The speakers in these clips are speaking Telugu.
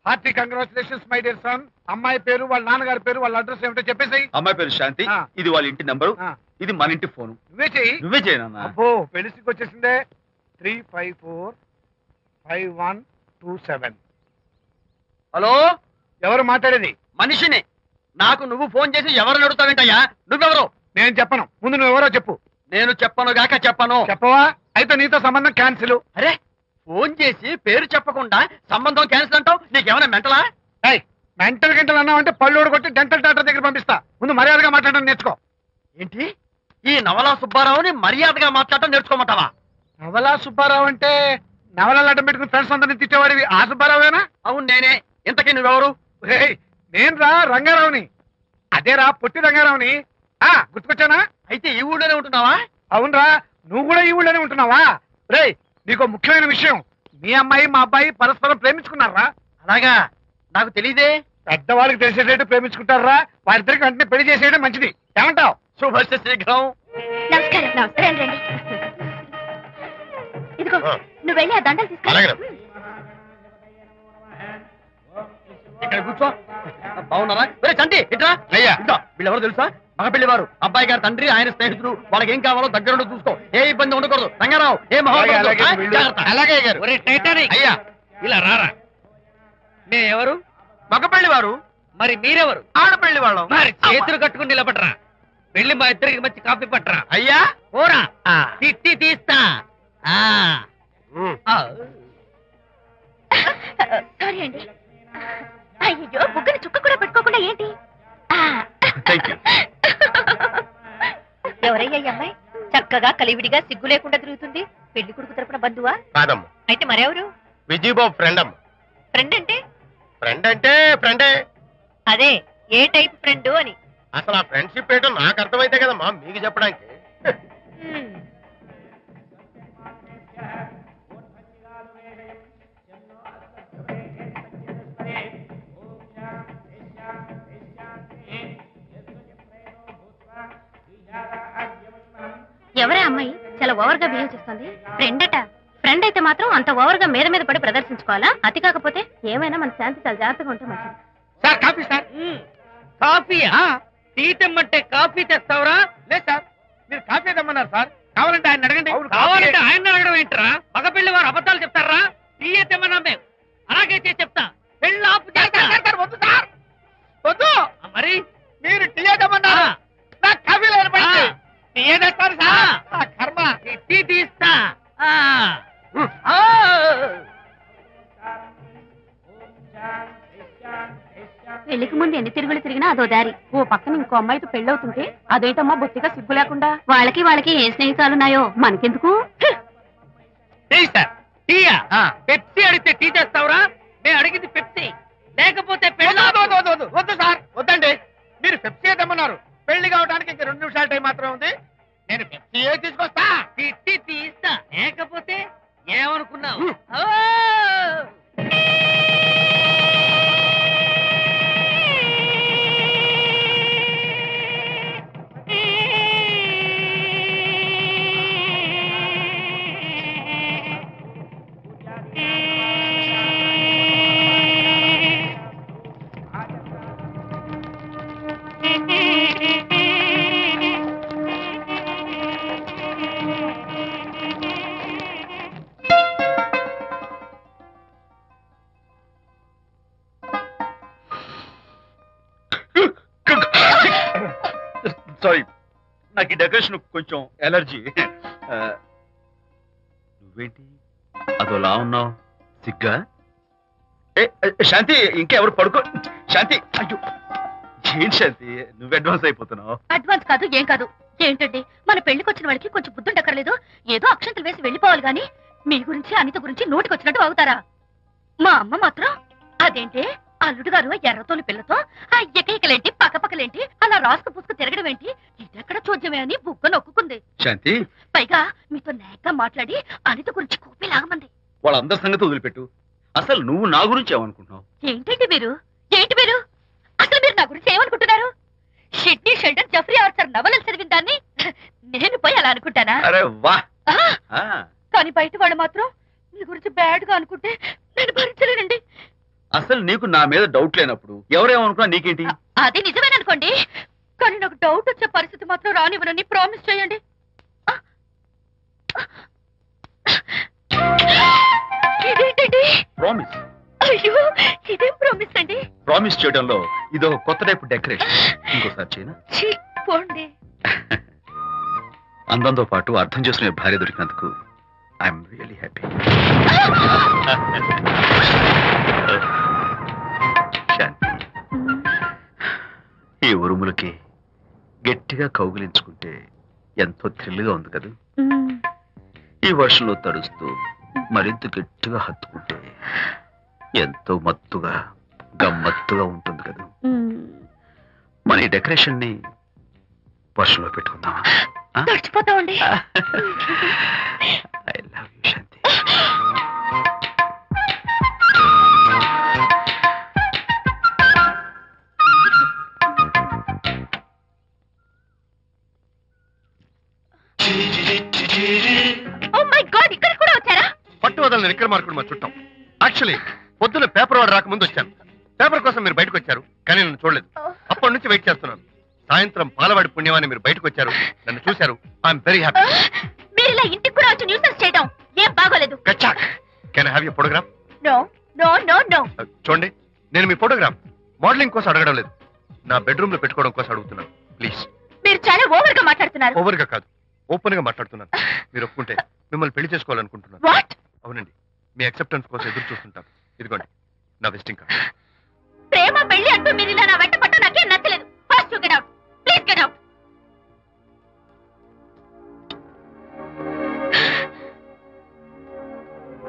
Hearty congratulations my dear son. అమ్మాయి పేరు, వాళ్ళ నాన్నగారి పేరు, వాళ్ళ అడ్రస్ ఏమిటో చెప్పేసి. అమ్మాయి పేరు శాంతి, ఇది వాళ్ళ ఇంటి నంబరు, ఇది మన ఇంటి ఫోను. నువ్వే చెయ్యి. నువ్వే చేయనా? అబ్బో పెళ్లికి వచ్చేసిందే. 3545127. హలో, ఎవరు మాట్లాడేది? మనిషిని. నాకు నువ్వు ఫోన్ చేసి ఎవరిని అడుగుతావేంటయ్యా? నువ్వెవరు? నేను చెప్పను, ముందు నువ్వెవరో చెప్పు. నేను చెప్పను గాక చెప్పను. చెప్పవా? అయితే నీతో సంబంధం క్యాన్సిల్. అరే, ఫోన్ చేసి పేరు చెప్పకుండా సంబంధం క్యాన్సిల్ అంటావు? నీకేమైనా మెంటలా? మెంటల్ గంటలు అన్నావంటే పళ్ళు కొట్టి డెంటల్ డాక్టర్ దగ్గర పంపిస్తా. ముందు మర్యాదగా మాట్లాడడం నేర్చుకో. ఏంటి, ఈ నవలా సుబ్బారావుని మర్యాదగా మాట్లాడటం నేర్చుకోమంటావా? నవలా సుబ్బారావు అంటే నవలాలు అడ్డం పెట్టుకుని ఫ్రెండ్స్ అందరినీ తిట్టేవాడివి ఆ సుబ్బారావేనా? అవును నేనే. ఇంతకీ నువ్వెవరు? నేను రా రంగారావుని. అదేరా పొట్టి రంగారావుని. గుర్తుకొచ్చానా? అయితే ఈ ఊళ్ళోనే ఉంటున్నావా? అవునరా, నువ్వు కూడా ఈ ఊళ్ళోనే ఉంటున్నావా? రేయ్, నీకు ముఖ్యమైన విషయం, మీ అమ్మాయి మా అబ్బాయి పరస్పరం ప్రేమించుకున్నారా? అలాగా? నాకు తెలీదే. పెద్దవాళ్ళకి తెలిసేటట్టు ప్రేమించుకుంటారా? వారిద్దరికి వెంటనే పెళ్లి చేసేయడం మంచిది. ఏమంటావు? శుభస్య శీఘ్రం. నమస్కారం. నమస్కారం రండి. ఇదిగో నువ్వు వెళ్ళి ఆ దండలు తీసుకో. ఇక్కడ కూర్చో. బాగున్నారా? చంటి ఇట్రా. వీళ్ళెవరు తెలుసా? మగ పెళ్లివారు, అబ్బాయి గారి తండ్రి, ఆయన స్నేహితుడు. వాళ్ళకి ఏం కావాలో దగ్గరుండి చూసుకో. ఏ ఇబ్బంది ఉండకూడదు. రంగారావు, ఏ అలాగే గారు. అయ్యా ఇలా రారా. ఎవరు? మగ పెళ్లి వారు. మరి మీరెవరు? ఆడపెళ్లి వాళ్ళం. మరి చేతులు కట్టుకుని నిలబడరా. వెళ్ళి మా ఇద్దరికి మంచి కాఫీ పట్టరా. అయ్యా పోరా, తిట్టి తీస్తా. సారీ అండి. అయ్యో, బుగ్గని చుక్క కూడా పెట్టుకోకుండా ఏంటి? ఎవరయ్యా ఈ అమ్మాయి? చక్కగా కలివిడిగా సిగ్గు లేకుండా తిరుగుతుంది. పెళ్లి కొడుకు తరపున బంధువా? కాదమ్మా. అయితే మరెవరు? విజయబాబు ఫ్రెండ్ అమ్మ. ఫ్రెండ్ అంటే? ఫ్రెండ్ అంటే ఫ్రెండే. అదే, ఏ టైప్ ఫ్రెండ్ అని. అసలు ఆ ఫ్రెండ్షిప్ ఏంటో నాకు అర్థమైతే కదమ్మా మీకు చెప్పడానికి. ఎవరే అమ్మాయి చాలా ఓవర్ గా బిహేవ్ చేస్తుంది? ఫ్రెండ్ అట. ఫ్రెండ్ అయితే మాత్రం అంత ఓవర్ గా మీద మీద పడి ప్రదర్శించుకోవాలా? అతి కాకపోతే ఏమైనా మన శాంతి చాలా జాగ్రత్తగా ఉంటే మంచిది. Sir coffee sir. Coffee? Tea తెమ్మంటే కాఫీ తెస్తావురా? లేదు సార్, మీరు కాఫీ తెమ్మన్నారు సార్. కావాలంటే ఆయన అడగండి. కావాలంటే ఆయన అడగడం ఏంటరా? మగ పెళ్లి వారు అబద్ధాలు చెప్తారా? టీ తెమ్మన్నా మేము అలాగైతే చెప్తా. పెళ్ళి ఆపు చేస్తా. వద్దు సార్, వద్దు. మరి మీరు టీ తెమ్మన్నారు, నాకు కాఫీ లేదు. టీ తెస్తారు సార్. కర్మ. టీ తీస్తా. పెళ్లికి ముందు ఎన్ని తిరుగులు తిరిగినా అదో దారి. ఓ పక్కన ఇంకో అమ్మాయితో పెళ్ళవుతుంటే అదేంటమ్మా బొత్తిగా సిగ్గు లేకుండా. వాళ్ళకి ఏ స్నేహితాలున్నాయో మనకెందుకు? పెప్సీ అడిగితే టీ తెస్తావురా? మేము అడిగింది పెప్సీ, లేకపోతే వద్దు సార్, వద్దండి. మీరు పెప్సీ తెమ్మన్నారు. పెళ్లి కావడానికి ఇంక 2 నిమిషాల టైం మాత్రం ఉంది. నేను పెప్సీ తీసుకొస్తా. తిట్టి తీస్తా, లేకపోతే ఏమనుకున్నావు? సారీ, నాకు ఈ డెకరేషన్ కొంచెం ఎలర్జీ. నువ్వేంటి అదోలా ఉన్నావు? సిగ్గా? శాంతి, ఇంకెవరు పడుకో. శాంతి, అయ్యో ఏంటి శాంతి, నువ్వు అడ్వాన్స్ అయిపోతున్నావు. అడ్వాన్స్ కాదు, ఏం కాదు. ఏంటండి, మన పెళ్లికి వచ్చిన వాళ్ళకి కొంచెం బుద్ధుండక్కర్లేదు? ఏదో అక్షంతలు వేసి వెళ్ళిపోవాలి గాని మీ గురించి అనిత గురించి నోటికొచ్చినట్టు అవుతారా? మా అమ్మ మాత్రం అదేంటి అల్లుడు గారు ఎర్రతోని పిల్లతో ఆ ఎకలేంటి పక్కపక్కలేంటి అలా రాసుకు పుసుకు తిరగడం ఏంటి, ఇదెక్కడ చూద్యమే అని బుగ్గ నొక్కుంది. శాంతి, పైగా మీతో నేగ్గా మాట్లాడి అనిత గురించి కోపి లాగమంది. వాళ్ళందరి సంగతి వదిలిపెట్టు. అసలు నువ్వు నా గురించి ఏమనుకుంటున్నావు? ఏంటి మీరు అసలు మీరు నా గురించి ఏమనుకుంటున్నారు? షిడ్నీ షెల్డన్ జెఫ్రీ ఆర్చర్ నవలలు చదివిన దాన్ని నేను పోయి అలా అనుకుంటానా? అరే వా. కానీ బయట వాళ్ళు మాత్రం మీ గురించి బ్యాడ్ గా అనుకుంటే నేను భరించలేనండి. అసలు నీకు నా మీద డౌట్ లేనప్పుడు ఎవరేమనుకున్నా నీకేంటి? అది నిజమేననుకోండి, కానీ నాకు డౌట్ వచ్చే పరిస్థితి మాత్రం రానివ్వనని ప్రామిస్ చేయండి. ఇదేంటండి? ప్రామిస్. అయ్యో, ఇదేం ప్రామిస్ అండి? ప్రామిస్ చేయడంలో ఇదో కొత్త టైప్ డెకరేషన్. ఇంకోసారి చేయనా? పోండి. అందంతో పాటు అర్థం చేసుకునే భార్య దొరికినందుకు ఐఎమ్ రియలీ హ్యాపీ. శాంతి, ఈ ఉరుములకి గట్టిగా కౌగిలించుకుంటే ఎంతో థ్రిల్గా ఉంది కదా. ఈ వర్షంలో తడుస్తూ మరింత గట్టిగా హత్తుకుంటే ఎంతో మత్తుగా గమ్మత్తుగా ఉంటుంది కదా. మన ఈ డెకరేషన్ ని వర్షంలో పెట్టుకుందామా? తడిచిపోతామండి. I love you Shanti. Oh my God, ఇక్కడ కూడా వచ్చారా? పట్టు వదలని నిక్కర మార్కుడు మా చుట్టాం. యాక్చువల్లీ పొద్దున్న పేపర్ వాడు రాకముందు వచ్చాను. పేపర్ కోసం మీరు బయటకు వచ్చారు, కానీ నన్ను చూడలేదు. అప్పటి నుంచి వెయిట్ చేస్తున్నాను. సాయంత్రం పాలవాడి పుణ్యమాన్ని మీరు బయటకు వచ్చారు, నన్ను చూశారు. I'm very happy. మీరు ఇలా ఇంటికి కూడా వచ్చి న్యూసెన్స్ చేయడం ఏం బాగోలేదు. Can I have your photograph? No no no no. చూడండి, నేను మీ ఫోటోగ్రాఫ్ మోడలింగ్ కోసం అడగడం లేదు, నా బెడ్రూమ్ లో పెట్టుకోవడం కోసం అడుగుతున్నాను. ప్లీజ్. మీరు చాలా ఓవర్ గా మాట్లాడుతున్నారు. ఓవర్ గా కాదు, ఓపెన్ గా మాట్లాడుతున్నాను. మీరు ఒప్పుకుంటే మిమ్మల్ని పెళ్లి చేసుకోవాలనుకుంటున్నాను. వాట్? అవునండి, మీ అక్సెప్టెన్స్ కోసం ఎదురు చూస్తుంటాను. ఇదిగోండి నా విజిటింగ్ కార్డ్. ప్రేమ పెళ్లి అంటూ మీరు ఇలా నా వెంట పట్ట నాకేం నచ్చలేదు. First you get out. Please get out.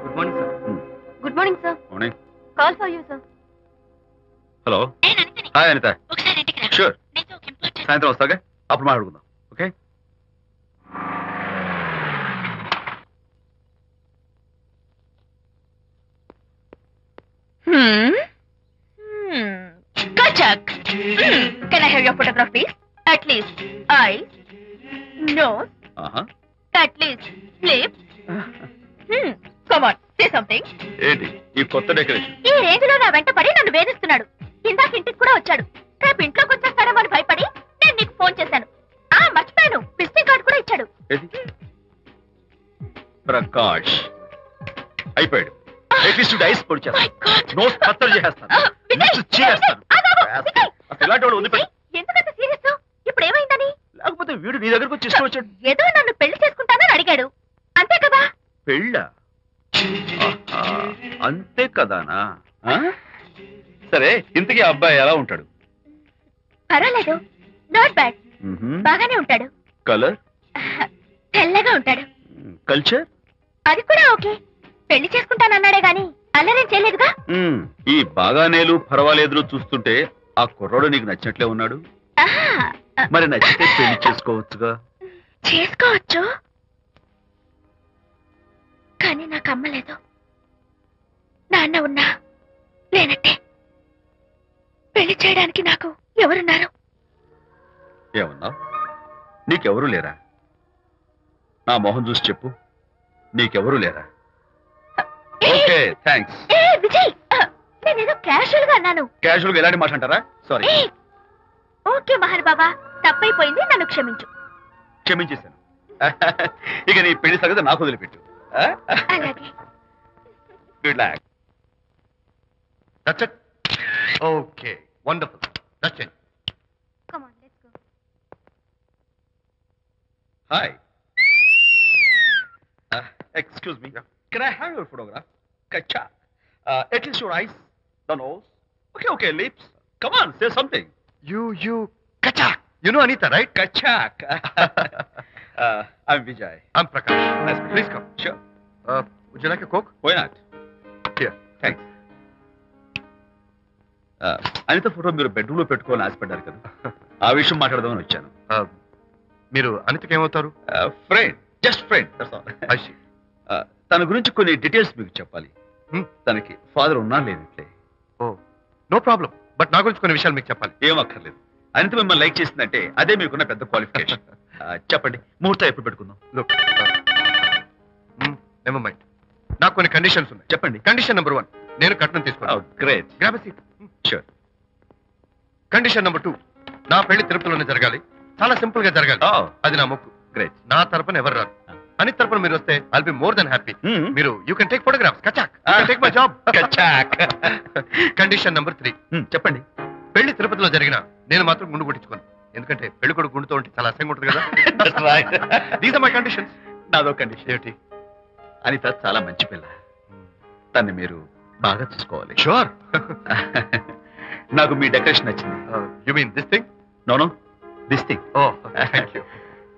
Good morning sir. Good morning sir. Morning. Call for you sir. Hello. నేను అనితని. హాయ్ అనిత. ఒకసారి ఇంటికి రా. షూర్. నేను ఒక ఇంపార్టెంట్. సాయంత్రం వస్తాగా, అప్పుడు మాట్లాడుకుందాం. Okay. Kachak. Can I have your photograph, please? At least eyes, nose, at least lips. Come on, say something. ఏంటి ఈ కొత్త డెకరేషన్? ఈ రేంజ్ లో నా వెంట పడి నన్ను వేధిస్తున్నాడు. ఇందాక ఇంటికి కూడా వచ్చాడు. రేపు ఇంట్లోకి వచ్చేస్తాడేమో అని భయపడి నేను నీకు ఫోన్ చేశాను. మర్చిపోయాను, విజిటింగ్ కార్డు కూడా ఇచ్చాడు. ప్రకాష్ అయిపోయాడు. అట్లీస్ట్ ఐస్ పొడి My God. నోట్స్ కత్తలు చేసేస్తాను. విజయ్, చేస్తాను. విజయ్, ఇలాంటి వాడు ఉంది. ఎందుకంత సీరియస్? ఇప్పుడు ఏమైందని? లేకపోతే వీడు నీ దగ్గరకు వచ్చి ఇష్టం వచ్చాడు. ఏదో నన్ను పెళ్లి చేసుకుంటానని అడిగాడు, అంతే కదా? పెళ్ళ అంతే కదానా? సరే, ఇంతకీ ఆ అబ్బాయి ఎలా ఉంటాడు? పర్వాలేదు, నాట్ బ్యాడ్. బాగానే ఉంటాడు. కలర్? తెల్లగా ఉంటాడు. కల్చర్? అది కూడా ఓకే. పెళ్లి చేసుకుంటానన్నాడే గాని అల్లరేం చేయలేదుగా. ఈ బాగానేలు పర్వాలేదులు చూస్తుంటే ఆ కుర్రాడు నీకు నచ్చినట్లే ఉన్నాడు. మరి నచ్చితే పెళ్లి చేసుకోవచ్చుగా. చేసుకోవచ్చు, కానీ నాకు అమ్మ లేదు, నాన్న ఉన్నా లేనట్టే. పెళ్లి చేయడానికి నాకు ఎవరున్నారు? ఏమన్నా? నీకెవరూ లేరా? నా మొహం చూసి చెప్పు, నీకెవరూ లేరా? Okay, thanks. విజయ్, నేనేదో క్యాషువల్ గా అన్నాను. క్యాజువల్ గా ఎలాంటి మాట అంటారా? సారీ. ఓకే మహర్ బాబా, తప్పైపోయింది, నన్ను క్షమించు. క్షమించేశాను. ఇక నీ పెళ్లి సంగతి నాకు వదిలిపెట్టు. అలాగే. Good luck. That's it. Okay, wonderful. That's it. Come on, let's go. Hi. Excuse me. Can I have your photograph? Kacha. At least your eyes, the nose. Okay, lips. Come on, say something. You, Kachak. You know Anita, right? Kachak. I'm Vijay. I'm Prakash. Nice to meet you. Please come. Sure. Would you like a Coke? Why not? Here. Thanks. Anitha photo మీరు బెడ్రూమ్ లో పెట్టుకోవాలని ఆశపడ్డారు కదా, ఆ విషయం మాట్లాడదామని వచ్చాను. మీరు అనితకి ఏమవుతారు? Friend, just friend. తన గురించి కొన్ని డీటెయిల్స్ మీకు చెప్పాలి. తనకి ఫాదర్ ఉన్నా లేనట్లే. ఓ, నో ప్రాబ్లం. బట్ నా గురించి కొన్ని విషయాలు మీకు చెప్పాలి. ఏం అక్కర్లేదు. అనిత మిమ్మల్ని లైక్ చేసిందంటే అదే మీకున్న పెద్ద క్వాలిఫికేషన్. చెప్పండి, ముహూర్తం ఎప్పుడు పెట్టుకుందాం? Never mind. నాకు కొన్ని కండిషన్స్ ఉన్నాయి. చెప్పండి. కండిషన్ నెంబర్ 1, నేను కట్నం తీసుకున్నాను. Great. Grab seat. Sure. Condition number 2, నా పెళ్లి తిరుపతిలోనే జరగాలి. చాలా సింపుల్ గా జరగాలి. అది నా మొక్కు. గ్రేట్. నా తరపున ఎవరు రాదు. అని తరపున మీరు వస్తే I'll be more than happy. మీరు యూ కెన్ టేక్ ఫోటోగ్రాఫ్స్. కచాక్. Take my job. కచాక్. కండిషన్ నెంబర్ 3, చెప్పండి. పెళ్లి తిరుపతిలో జరిగిన నేను మాత్రం గుండు కొట్టించుకోను. ఎందుకంటే పెళ్లి కొడుకు గుండుతో ఉంటే చాలా అసహ్యంగా ఉంటుంది కదా. These are my conditions. నాదో కండిషన్. ఏమిటి? అనిత చాలా మంచి పిల్ల. తన్ని మీరు బాగా చూసుకోవాలి. షూర్. నాకు మీ డెకరేషన్ నచ్చింది. You mean this thing? No this thing. Oh thank you.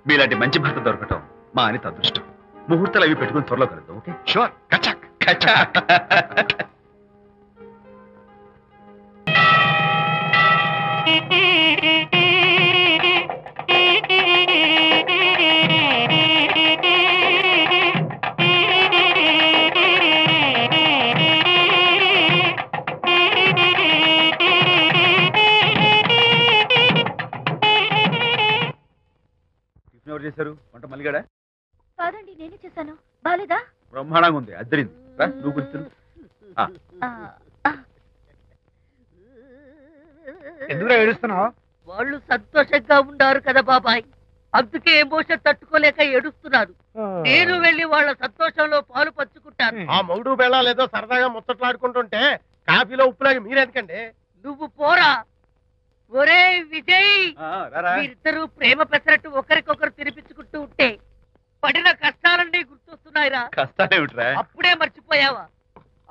మీలాంటి మంచి భర్త దొరకటం మా అనిత అదృష్టం. ముహూర్తాలు అవి పెట్టుకుని త్వరలో కలుద్దాం. ఓకే? షూర్. కచాక్. కచాక్. ఎవరు చేశారు వంట? మల్లిగాడా? కాదండి, నేనే చేశాను. బాలేదా? బ్రహ్మాండంగా ఉంది. అద్దరింది. నువ్వు గుర్తు. ఎందుకు ఏడుస్తున్నావు? వాళ్ళు సంతోషంగా ఉన్నారు కదా బాబాయ్, అందుకే ఎమోషన్ తట్టుకోలేక ఏడుస్తున్నారు. నేను వెళ్ళి వాళ్ళ సంతోషంలో పాలు పంచుకుంటాను. ఆ మౌడు బెళ్ళాలేదో సరదాగా ముచ్చట్లాడుకుంటుంటే కాఫీలో ఉప్పులాగి మీరెందుకండి? నువ్వు పోరా. ఒరే విజయ్, మీరిద్దరూ ప్రేమ పెసరట్టు ఒకరికొకరు తినిపించుకుంటూ ఉంటే పడిన కష్టాలన్నీ గుర్తొస్తున్నాయిరా. కష్టాలేమిట్రా? అప్పుడే మర్చిపోయావా?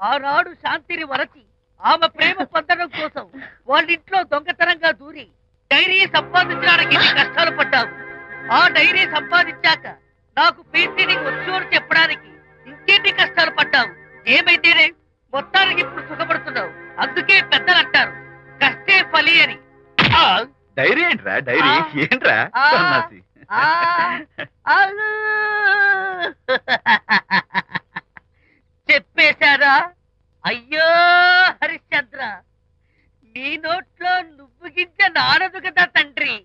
ఆనాడు శాంతిని వరచి ఆమె ప్రేమ పొందడం కోసం వాళ్ళింట్లో దొంగతనంగా దూరి డైరీ సంపాదించడానికి ఎన్ని కష్టాలు పడ్డావు. ఆ డైరీ సంపాదించాక నాకు పీసీని వచ్చు అని చెప్పడానికి ఇంకెన్ని కష్టాలు పడ్డావు. ఏమైతేనే మొత్తానికి ఇప్పుడు సుఖపడుతున్నావు. అందుకే పెద్దలు అంటారు కష్టే ఫలి అని. డైరీ ఏంట్రా? డైరీ ఏంట్రా? సన్నాసి. చెప్పేశారా? అయ్యో హరిశ్చంద్ర, నీ నోట్లో నువ్వు గింజ నానదు కదా తండ్రి.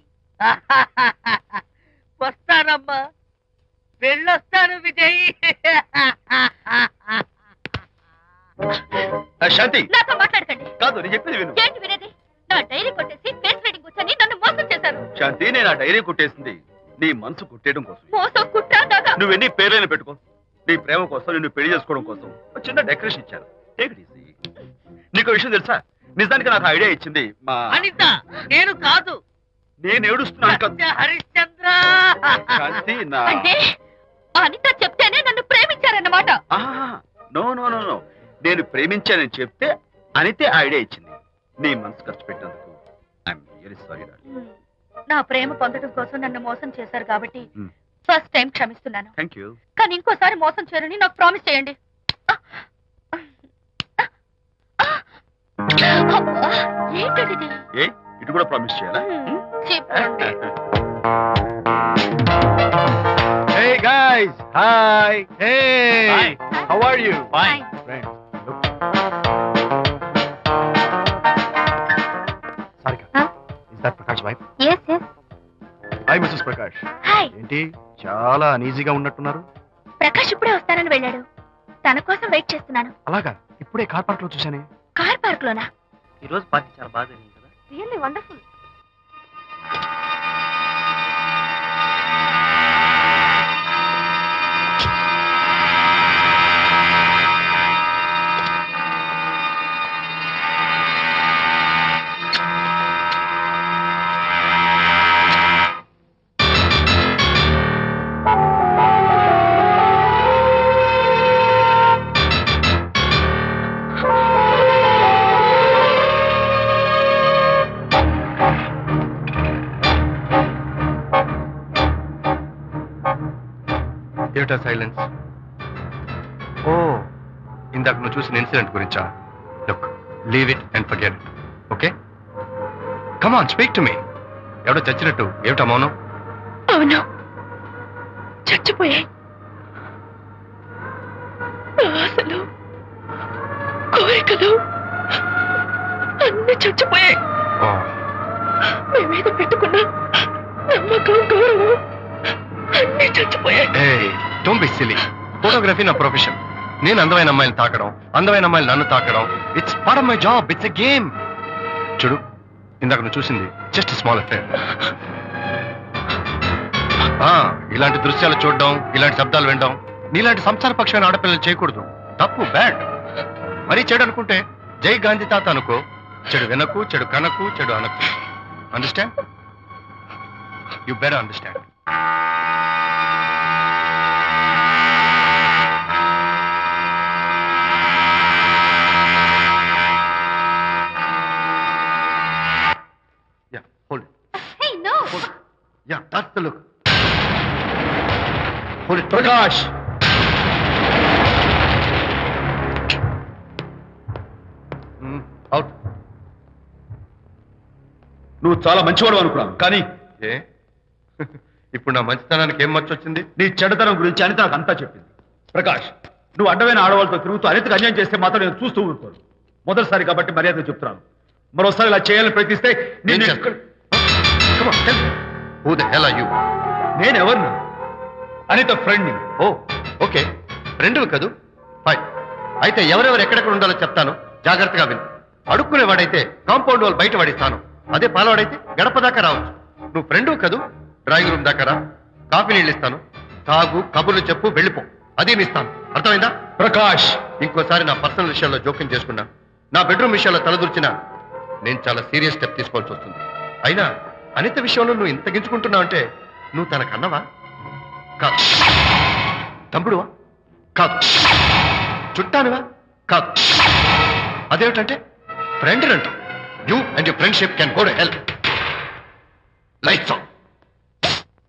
వస్తానమ్మా, వెళ్ళొస్తాను విజయ్. శాంతి, నాతో మాట్లాడకండి. కాదు నేను చెప్పేది విను. ఏంటి వినేది? నా డైరీ కొట్టేసి ఫేస్ రీడింగ్ వచ్చని నన్ను మోసం చేశారు. శాంతి, నేను ఆ డైరీ కుట్టేసింది నీ మనసు కుట్టేయడం కోసం. మోసం కుట్రా దాదా? నువ్వెన్ని పేర్లైనా పెట్టుకో, నీ ప్రేమ కోసం, నిన్ను పెళ్లి చేసుకోవడం కోసం ఒక చిన్న డెకరేషన్ ఇచ్చాను. Take it easy. నీకు విషయం తెలుసా? నిజానికి నాకు ఐడియా ఇచ్చింది మా అనిత. నేను కాదు. నేను ఏడుస్తున్నాను కదా హరిశ్చంద్ర. శాంతి, నా అంటే అనిత చెప్తేనే నన్ను ప్రేమించారన్నమాట. నో నో నో నో నేను ప్రేమించానని చెప్తే అనితే ఐడియా ఇచ్చింది. నీ మనసు ఖర్చు పెట్టినందుకు ఐఎమ్ వెరీ సారీ డార్లింగ్. నా ప్రేమ పొందడం కోసం నన్ను మోసం చేశారు కాబట్టి ఫస్ట్ టైం క్షమిస్తున్నాను. Thank you. కానీ ఇంకోసారి మోసం చేయరని నాకు ప్రామిస్ చేయండి. ఏంటది? ఏ ఇటు కూడా ప్రామిస్ చేయాలా? చెప్పండి. Hey guys, hi. Hey, Hi. how are you? Fine. Friends, look. Sarika, Huh? is that Prakash wife? Yes, yes. Hi, Mrs. Prakash. Hi. ఏంటి చాలా అనీజీగా ఉన్నట్టున్నారు? ప్రకాష్ ఇప్పుడే వస్తానని వెళ్ళాడు. తన కోసం వెయిట్ చేస్తున్నాను. అలాగా? ఇప్పుడే కార్ పార్క్ లో చూశానే. కార్ పార్క్ లోనా? ఈ రోజు పార్టీ చాలా బాగా జరిగింది కదా. Really wonderful. ఏమిటా సైలెన్స్? ఓ, ఇందాక నువ్వు చూసిన ఇన్సిడెంట్ గురించా? Look, leave it and forget it. Okay, come on, speak to me. ఎవడో చచ్చినట్టు ఏమిటా మౌనం? అవును, చచ్చిపోయాయి. ఆశలు, కోరికలు అన్ని చచ్చిపోయాయి. మీ మీద పెట్టుకున్న నమ్మకం, గౌరవం అన్ని చచ్చిపోయాయి. Hey, don't be silly. Photography నా ప్రొఫెషన్. నేను అందమైన అమ్మాయిని తాకడం, అందమైన అమ్మాయిలు నన్ను తాకడం, it's part of my job, it's a game. చూడు, ఇందాక నువ్వు చూసింది జస్ట్ స్మాల్ అఫేర్. ఇలాంటి దృశ్యాలు చూడడం, ఇలాంటి శబ్దాలు వినడం నీలాంటి సంసార పక్షమైన ఆడపిల్లలు చేయకూడదు. తప్పు, బ్యాడ్. మరీ చెడు అనుకుంటే జై గాంధీ తాత అనుకో. చెడు వినకు, చెడు కనకు, చెడు అనకు. Understand? You better understand. Yeah, hold it. Hey, no. Hold it. Yeah, that's the look. Hold it. Prakash, Out. నువ్వు చాలా మంచివాడు అనుకున్నాను, కానీ ఏ ఇప్పుడు నా మంచితనానికి ఏం మర్చొచ్చింది? నీ చెడ్డతనం గురించి అనిత నాకు అంతా చెప్పింది. ప్రకాష్, నువ్వు అడ్డమైన ఆడవాళ్ళతో తిరుగుతూ అనితకు అన్యాయం చేస్తే మాత్రం నేను చూస్తూ ఉంటాను. మొదటిసారి కాబట్టి మర్యాద చెప్తున్నాను. మరోసారి ఇలా చేయాలని ప్రయత్నిస్తే నేను Come on, tell me. Who the hell are you? నేనెవరిని? అనిత ఫ్రెండ్ని. ఓ, ఓకే, ఫ్రెండ్వి కదూ. ఫైన్. అయితే ఎవరెవరు ఎక్కడెక్కడ ఉండాలో చెప్తాను, జాగ్రత్తగా విను. అడుక్కునేవాడైతే కాంపౌండ్ వాళ్ళు బయట పడిస్తాను. అదే పాలవాడైతే గడప దాకా రావచ్చు. నువ్వు ఫ్రెండ్వి కదూ, డ్రాయింగ్ రూమ్ దాకా రా. కాఫీ నీళ్ళు ఇస్తాను, తాగు, కబుర్లు చెప్పు, వెళ్ళిపో. అదే ఇస్తాను. అర్థమైందా? ప్రకాష్, ఇంకోసారి నా పర్సనల్ విషయాల్లో జోక్యం చేసుకున్నా, నా బెడ్రూమ్ విషయాల్లో తలదూర్చినా నేను చాలా సీరియస్ స్టెప్ తీసుకోవాల్సి వస్తుంది. అయినా అనిత విషయంలో నువ్వు ఇంత గించుకుంటున్నావు అంటే నువ్వు తనకన్నవా? కాదు. తమ్ముడువా? కాదు. చుట్టానివా? కాదు. అదేమిటంటే ఫ్రెండ్ అంటావు. You and your friendship can go to hell. Lights on.